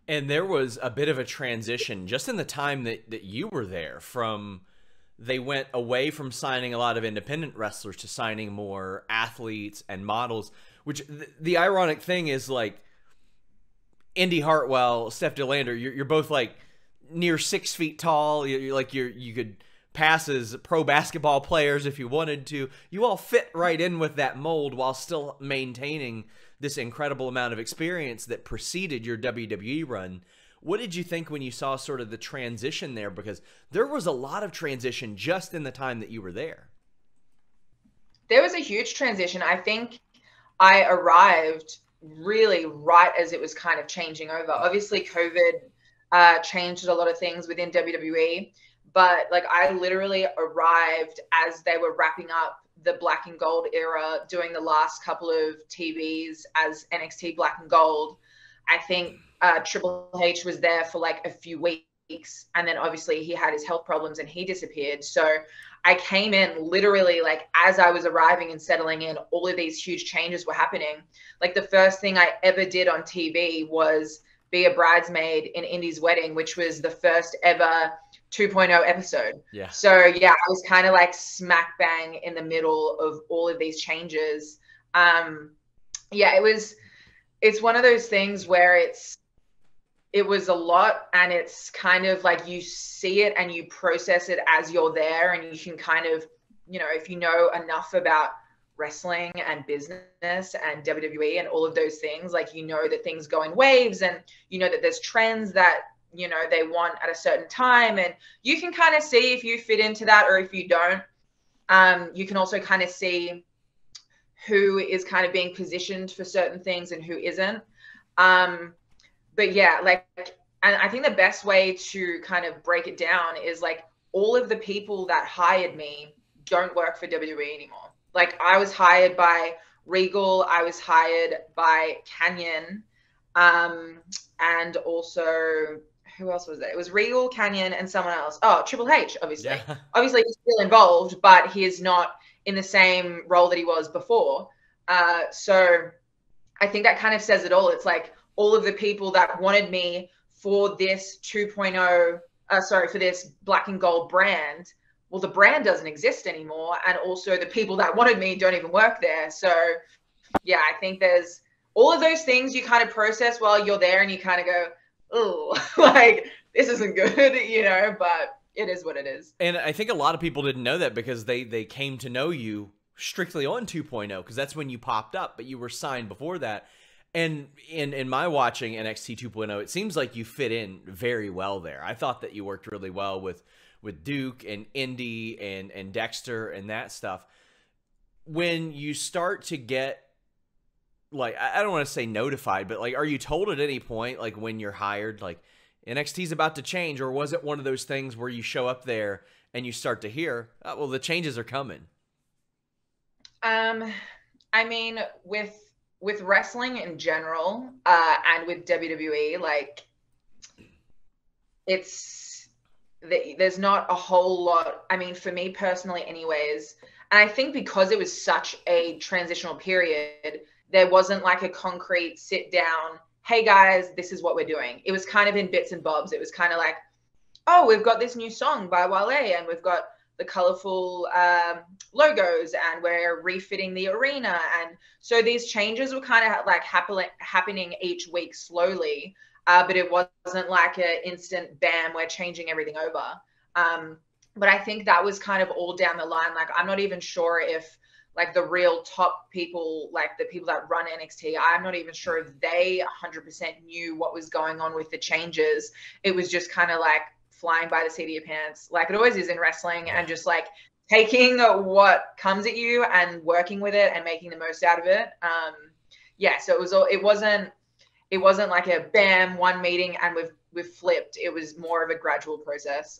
And there was a bit of a transition just in the time that you were there from they went away from signing a lot of independent wrestlers to signing more athletes and models, which the ironic thing is like Indy Hartwell, Steph DeLander, you're both like near 6 feet tall. You could pass as pro basketball players if you wanted to. You all fit right in with that mold while still maintaining this incredible amount of experience that preceded your WWE run. What did you think when you saw sort of the transition there? Because there was a lot of transition just in the time that you were there. There was a huge transition. I think I arrived really right as it was kind of changing over. Obviously, COVID changed a lot of things within WWE, but like I literally arrived as they were wrapping up the black and gold era, doing the last couple of TVs as NXT Black and Gold. I think Triple H was there for like a few weeks, and then obviously he had his health problems and he disappeared. So I came in literally like as I was arriving and settling in, all of these huge changes were happening. Like the first thing I ever did on TV was be a bridesmaid in Indy's wedding, which was the first ever 2.0 episode. Yeah. So yeah, I was kind of like smack bang in the middle of all of these changes. Yeah, it's one of those things where it was a lot, and it's kind of like you see it and you process it as you're there, and you can kind of, you know, if you know enough about wrestling and business and WWE and all of those things, like, you know that things go in waves, and you know that there's trends that, you know, they want at a certain time, and you can kind of see if you fit into that or if you don't. You can also kind of see who is kind of being positioned for certain things and who isn't. But yeah, like, and I think the best way to kind of break it down is like all of the people that hired me don't work for WWE anymore. Like I was hired by Regal, I was hired by Canyon, and also who else was there? It was Regal, Canyon, and someone else. Oh, Triple H, obviously. Yeah. Obviously he's still involved, but he is not in the same role that he was before. So I think that kind of says it all. It's like all of the people that wanted me for this 2.0, for this black and gold brand, well, the brand doesn't exist anymore. And also the people that wanted me don't even work there. So yeah, I think there's all of those things you kind of process while you're there, and you kind of go, oh, like this isn't good, you know, but it is what it is. And I think a lot of people didn't know that because they came to know you strictly on 2.0 because that's when you popped up, but you were signed before that. And in my watching NXT 2.0, it seems like you fit in very well there. I thought that you worked really well with Duke and Indy and Dexter and that stuff. When you start to get, like, I don't want to say notified, but like, are you told at any point, like when you're hired, like NXT's about to change, or was it one of those things where you show up there and you start to hear, oh, well, the changes are coming? I mean, with wrestling in general, and with WWE, like there's not a whole lot. I mean, for me personally anyways, and I think because it was such a transitional period, there wasn't like a concrete sit down, hey guys, this is what we're doing. It was kind of in bits and bobs. It was kind of like, oh, we've got this new song by Wale, and we've got the colorful logos, and we're refitting the arena. And so these changes were kind of like happening each week slowly, but it wasn't like an instant bam, we're changing everything over. But I think that was kind of all down the line. Like, I'm not even sure if like the real top people, like the people that run NXT, I'm not even sure if they 100% knew what was going on with the changes. It was just kind of like flying by the seat of your pants, like it always is in wrestling, and just like taking what comes at you and working with it and making the most out of it. Yeah, so it wasn't like a bam, one meeting and we've flipped. It was more of a gradual process.